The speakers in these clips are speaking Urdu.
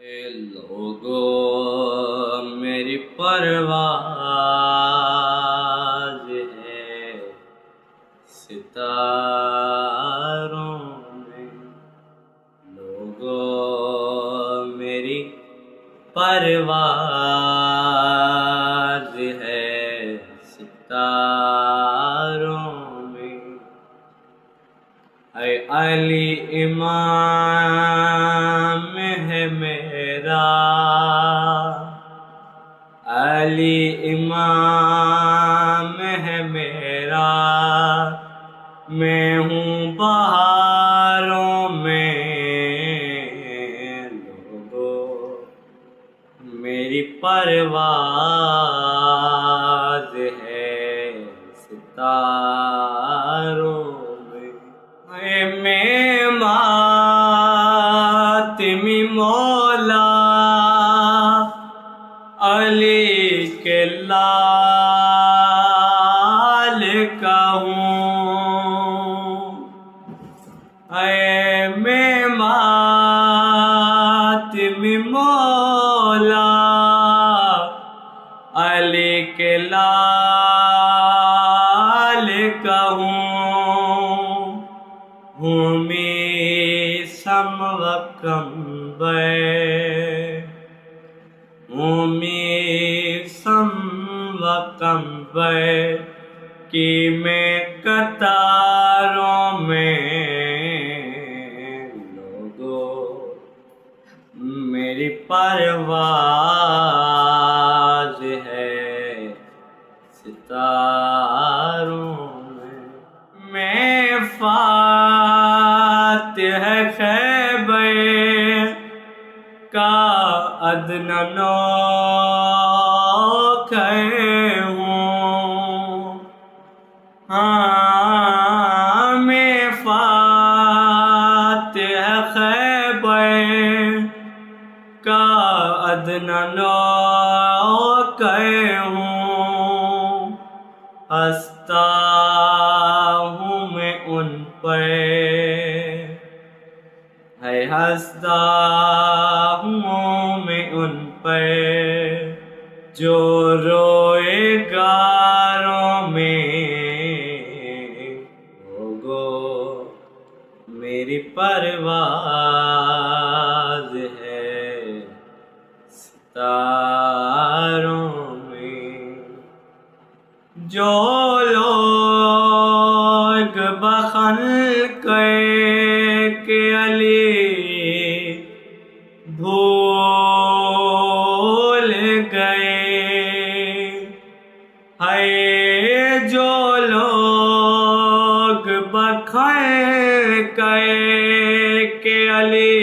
اے لوگو میری پرواز ہے ستاروں میں، لوگو میری پرواز ہے ستاروں میں۔ اے علی امام ہے میرا، علی امام ہے میرا، میں ہوں بہاروں میں، لوگو میری پرواز ہے ستاروں میں۔ اے میں ماتمی مولا علی کے لال کا ہوں، اے میں ماتمی مولا علی کے لال کا ہوں میسم و کمبے، میسم و کمبے کہ میں قطاروں میں، لوگو میری پرواز ہے ستاروں میں۔ میں فاتح خیبر کا ادنیٰ نوکر ہوں، ہاں میں فاتح خیبر کا ادنیٰ نوکر ہوں، ہنستا ہوں میں ان پر، ہے ہنستا ہوں میں ان پر جو روئے گاروں میں، لوگو میری پرواز ہے ستاروں میں۔ جو لوگ بخلق کے علی بھول گئے، ہے جو لوگ بخلق کے علی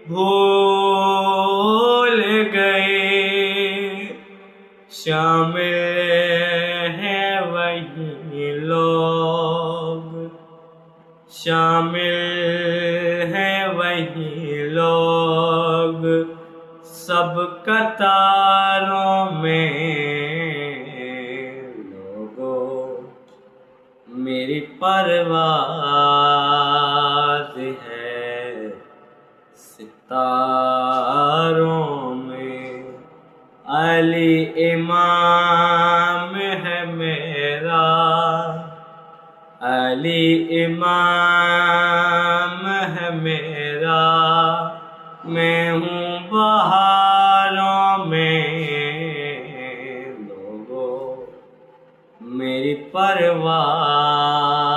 بھول گئے، شامل ہیں وہی لوگ، شامل ہیں وہی لوگ سب قطاروں میں، لوگو میری پرواز ہے ستاروں میں۔ علی امام ہے میرا، علی امام ہے میرا، میں ہوں بہاروں میں، لوگو میری پرواز